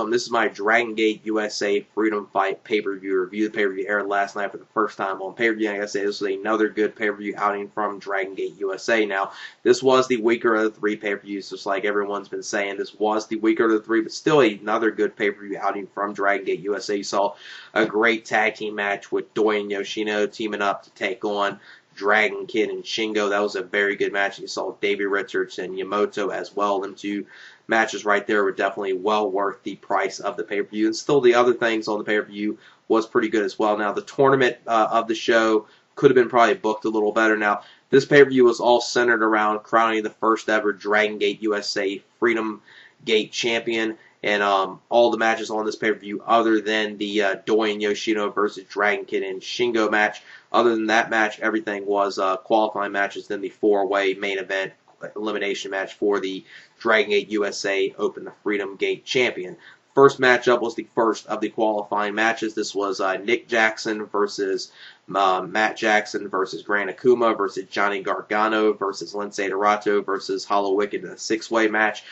This is my Dragon Gate USA Freedom Fight pay-per-view review. The pay-per-view aired last night for the first time on pay-per-view. Like I said, this was another good pay-per-view outing from Dragon Gate USA. Now, this was the weaker of the three pay-per-views, just like everyone's been saying. This was the weaker of the three, but still another good pay-per-view outing from Dragon Gate USA. You saw a great tag team match with Doi and Yoshino teaming up to take on Dragon Kid and Shingo. That was a very good match. You saw Davey Richards and Yamato as well. Them two matches right there were definitely well worth the price of the pay-per-view. And still the other things on the pay-per-view was pretty good as well. Now, the tournament of the show could have been probably booked a little better. Now, this pay-per-view was all centered around crowning the first ever Dragon Gate USA Freedom Gate champion. And all the matches on this pay-per-view, other than the Doi and Yoshino versus Dragon Kid and Shingo match, other than that match, everything was qualifying matches. Then the four-way main event elimination match for the Dragon Gate USA Open the Freedom Gate champion. First matchup was the first of the qualifying matches. This was Nick Jackson versus Matt Jackson versus Gran Akuma versus Johnny Gargano versus Lince Dorado versus Hollowicked in a six-way match.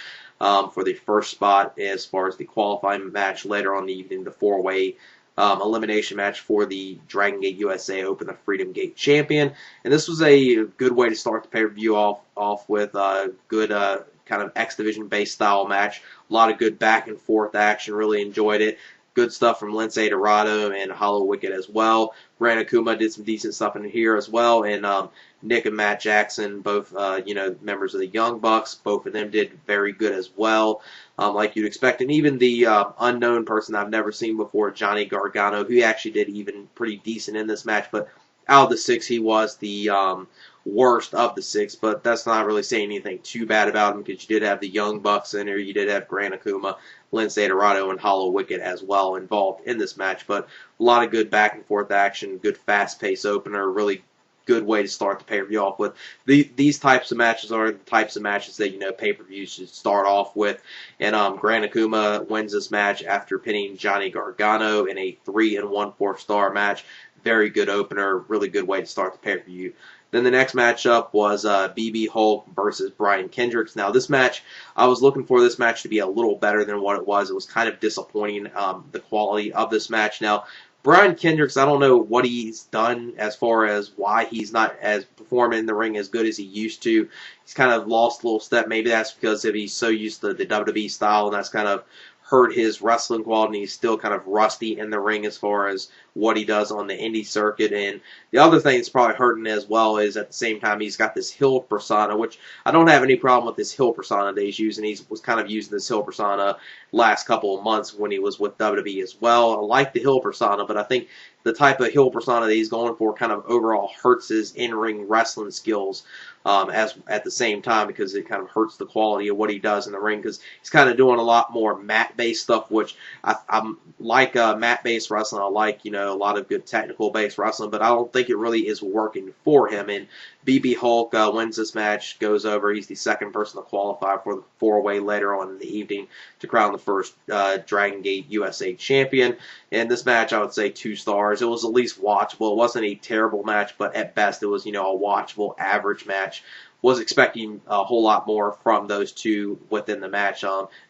For the first spot as far as the qualifying match later on the evening, the four-way elimination match for the Dragon Gate USA Open the Freedom Gate champion. And this was a good way to start the pay-per-view off with a good kind of X Division based style match. A lot of good back and forth action. Really enjoyed it. Good stuff from Lince Dorado and Hollowicked as well. Gran Akuma did some decent stuff in here as well, and Nick and Matt Jackson, both members of the Young Bucks, both of them did very good as well, like you'd expect. And even the unknown person I've never seen before, Johnny Gargano, who actually did even pretty decent in this match, but out of the six, he was the worst of the six, but that's not really saying anything too bad about him because you did have the Young Bucks in there, you did have Gran Akuma, Lince Dorado, and Hollowicked as well involved in this match, but a lot of good back and forth action, good fast-paced opener, really good way to start the pay-per-view off with. These types of matches are the types of matches that pay-per-views should start off with. And Gran Akuma wins this match after pinning Johnny Gargano in a 3 1/4 star match. Very good opener, really good way to start the pay-per-view. Then the next matchup was BB Hulk versus Brian Kendricks. Now this match, I was looking for this match to be a little better than what it was. It was kind of disappointing, the quality of this match. Now, Brian Kendricks, I don't know what he's done as far as why he's not as performing in the ring as good as he used to. He's kind of lost a little step. Maybe that's because he's so used to the WWE style, and that's kind of hurt his wrestling quality, and he's still kind of rusty in the ring as far as what he does on the indie circuit. And the other thing that's probably hurting as well is at the same time he's got this heel persona, which I don't have any problem with this heel persona that he's using. He was kind of using this heel persona last couple of months when he was with WWE as well. I like the heel persona, but I think the type of heel persona that he's going for kind of overall hurts his in-ring wrestling skills as at the same time, because it kind of hurts the quality of what he does in the ring, because he's kind of doing a lot more mat-based stuff, which I'm like mat-based wrestling. I like, a lot of good technical-based wrestling, but I don't think it really is working for him. And BB Hulk wins this match, goes over. He's the second person to qualify for the four-way later on in the evening to crown the first Dragon Gate USA champion. And this match, I would say 2 stars. It was at least watchable. It wasn't a terrible match, but at best it was, a watchable average match. Was expecting a whole lot more from those two within the match.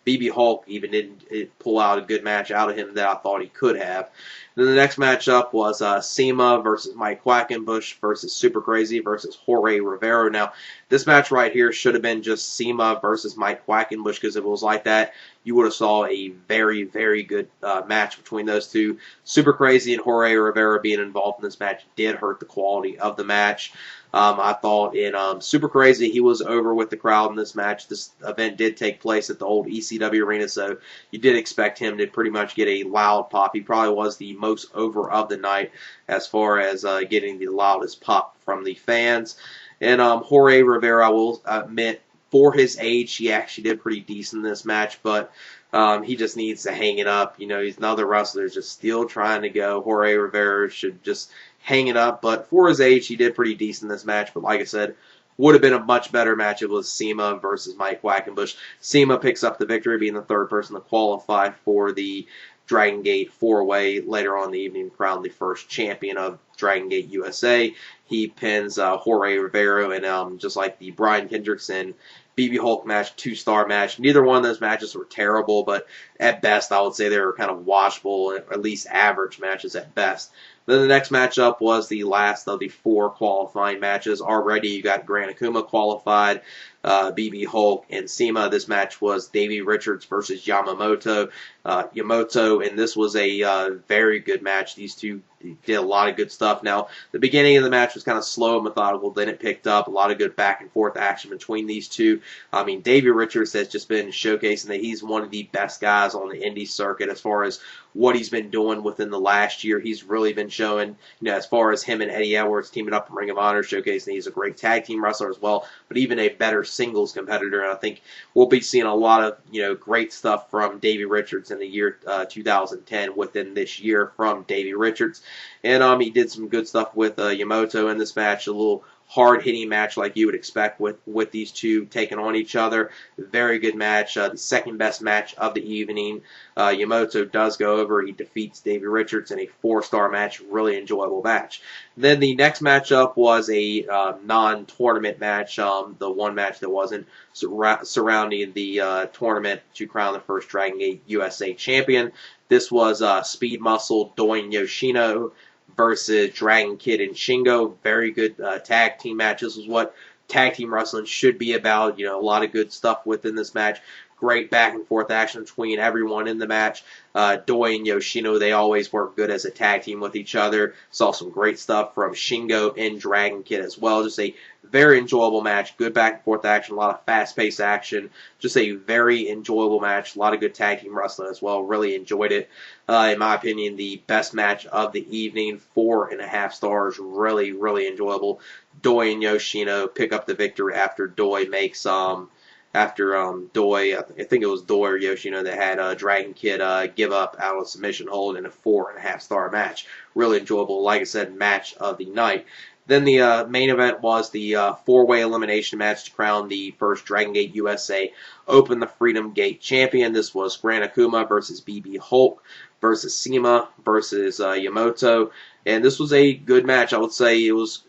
BB Hulk even didn't pull out a good match out of him that I thought he could have. Then the next matchup was CIMA versus Mike Quackenbush versus Super Crazy versus Jorge Rivera. Now, this match right here should have been just CIMA versus Mike Quackenbush, because if it was like that, you would have saw a very, very good match between those two. Super Crazy and Jorge Rivera being involved in this match did hurt the quality of the match. I thought in Super Crazy, he was over with the crowd in this match. This event did take place at the old ECW arena, so you did expect him to pretty much get a loud pop. He probably was the most over of the night as far as getting the loudest pop from the fans. And Jorge Rivera, I will admit, for his age, he actually did pretty decent in this match, but he just needs to hang it up. He's another wrestler just still trying to go. Jorge Rivera should just hang it up, but for his age, he did pretty decent in this match. But like I said, would have been a much better match if it was CIMA versus Mike Quackenbush. CIMA picks up the victory, being the third person to qualify for the Dragon Gate four-way later on in the evening, crowned the first champion of Dragon Gate USA. He pins Jorge Rivera, and just like the Brian Kendricks and BB Hulk match, 2-star match. Neither one of those matches were terrible, but at best I would say they were kind of watchable, at least average matches at best. Then the next matchup was the last of the 4 qualifying matches. Already you got Gran Akuma qualified, BB Hulk, and CIMA. This match was Davey Richards versus Yamato. And this was a very good match. These two did a lot of good stuff. Now, the beginning of the match was kind of slow and methodical, then it picked up. A lot of good back and forth action between these two. I mean, Davey Richards has just been showcasing that he's one of the best guys on the indie circuit as far as what he's been doing within the last year. He's really been showing, as far as him and Eddie Edwards teaming up in Ring of Honor, showcasing he's a great tag team wrestler as well, but even a better singles competitor. And I think we'll be seeing a lot of, great stuff from Davey Richards in the year 2010 within this year from Davey Richards. And he did some good stuff with Yamato in this match, a little hard-hitting match like you would expect with these two taking on each other. Very good match. The second best match of the evening. Yamato does go over. He defeats Davey Richards in a 4-star match. Really enjoyable match. Then the next matchup was a non-tournament match. The one match that wasn't surrounding the tournament to crown the first Dragon Gate USA champion. This was Speed Muscle Doin Yoshino versus Dragon Kid and Shingo. Very good tag team match. This is what tag team wrestling should be about. A lot of good stuff within this match. Great back and forth action between everyone in the match. Doi and Yoshino, they always work good as a tag team with each other. Saw some great stuff from Shingo and Dragon Kid as well. Just a very enjoyable match. Good back and forth action. A lot of fast-paced action. Just a very enjoyable match. A lot of good tag team wrestling as well. Really enjoyed it. In my opinion, the best match of the evening. 4.5 stars. Really, really enjoyable. Doi and Yoshino pick up the victory after Doi makes Doi, I think it was Doi or Yoshino that had Dragon Kid give up out of submission hold in a 4.5-star match. Really enjoyable, like I said, match of the night. Then the main event was the 4-way elimination match to crown the first Dragon Gate USA Open the Freedom Gate champion. This was Gran Akuma versus BB Hulk versus CIMA versus Yamato. And this was a good match. I would say it was,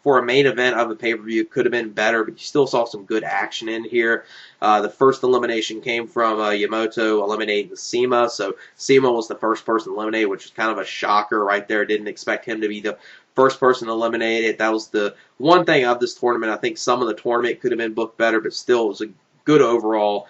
for a main event of the pay-per-view, it could have been better, but you still saw some good action in here. The first elimination came from Yamato eliminating CIMA. So CIMA was the first person eliminated, which was kind of a shocker right there. Didn't expect him to be the first person eliminated. That was the one thing of this tournament. I think some of the tournament could have been booked better, but still it was a good overall,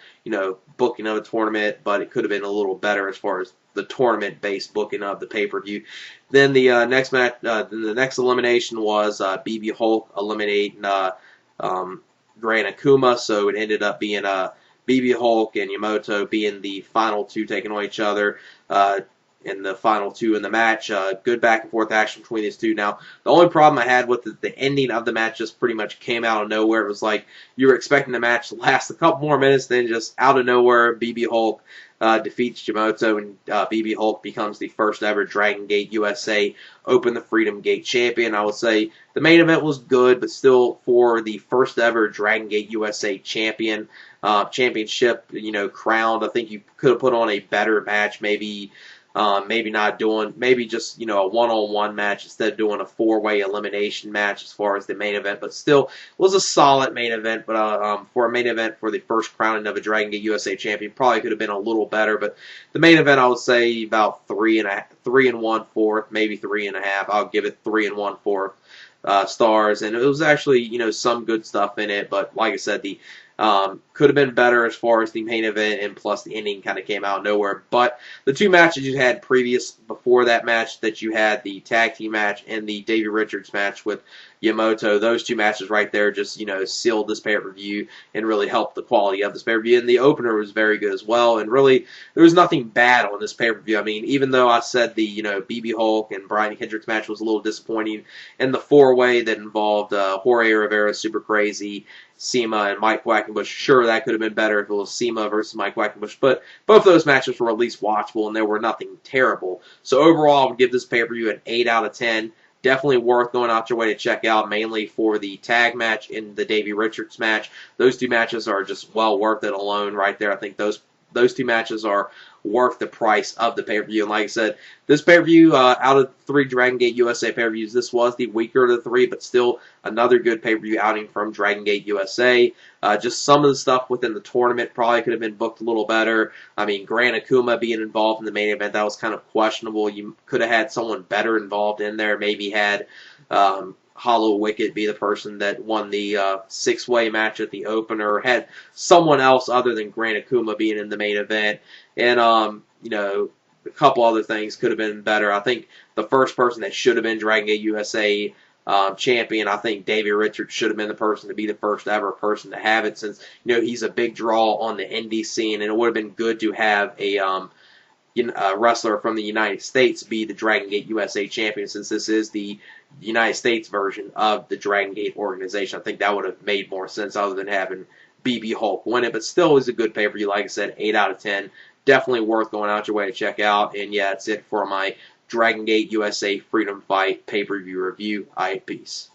booking of a tournament, but it could have been a little better as far as the tournament-based booking of the pay-per-view. Then the next match, the next elimination was BB Hulk eliminating Gran Akuma, so it ended up being BB Hulk and Yamato being the final two taking on each other in the final two in the match. Good back and forth action between these two. Now, the only problem I had with the ending of the match just pretty much came out of nowhere. It was like you were expecting the match to last a couple more minutes, then just out of nowhere, BB Hulk defeats Yamato, and BB Hulk becomes the first ever Dragon Gate USA Open the Freedom Gate champion. I would say the main event was good, but still for the first ever Dragon Gate USA championship, crowned, I think you could have put on a better match, maybe just, a one-on-one match instead of doing a 4-way elimination match as far as the main event, but still was a solid main event. But for a main event for the first crowning of a Dragon Gate USA champion, probably could have been a little better. But the main event, I would say about 3 1/4, maybe 3.5. I'll give it 3 1/4 stars, and it was actually, some good stuff in it. But like I said, the could have been better as far as the main event, and plus the ending kind of came out of nowhere. But the two matches you had before that match, that you had the tag team match and the Davey Richards match with Yamato, those two matches right there just, sealed this pay-per-view and really helped the quality of this pay-per-view. And the opener was very good as well. And really, there was nothing bad on this pay-per-view. I mean, even though I said the, BB Hulk and Brian Kendrick's match was a little disappointing, and the 4-way that involved Jorge Rivera, Super Crazy, CIMA, and Mike Quackenbush, sure, that could have been better if it was CIMA versus Mike Quackenbush, but both those matches were at least watchable, and there were nothing terrible. So overall, I would give this pay-per-view an 8 out of 10. Definitely worth going out your way to check out, mainly for the tag match and the Davey Richards match. Those two matches are just well worth it alone right there. I think those two matches are worth the price of the pay-per-view. And like I said, this pay-per-view, out of 3 Dragon Gate USA pay-per-views, this was the weaker of the 3, but still another good pay-per-view outing from Dragon Gate USA. Just some of the stuff within the tournament probably could have been booked a little better. I mean, Gran Akuma being involved in the main event, that was kind of questionable. You could have had someone better involved in there. Maybe had Hollowicked be the person that won the 6-way match at the opener, or had someone else other than Gran Akuma being in the main event. And, you know, a couple other things could have been better. I think the first person that should have been Dragon Gate USA champion, I think Davey Richards should have been the person to be the first ever person to have it, since, you know, he's a big draw on the indie scene, and it would have been good to have a wrestler from the United States be the Dragon Gate USA champion, since this is the United States version of the Dragon Gate organization. I think that would have made more sense other than having BB Hulk win it, but still is a good pay-per-view. Like I said, 8 out of 10. Definitely worth going out your way to check out. And yeah, that's it for my Dragon Gate USA Freedom Fight pay-per-view review. Peace.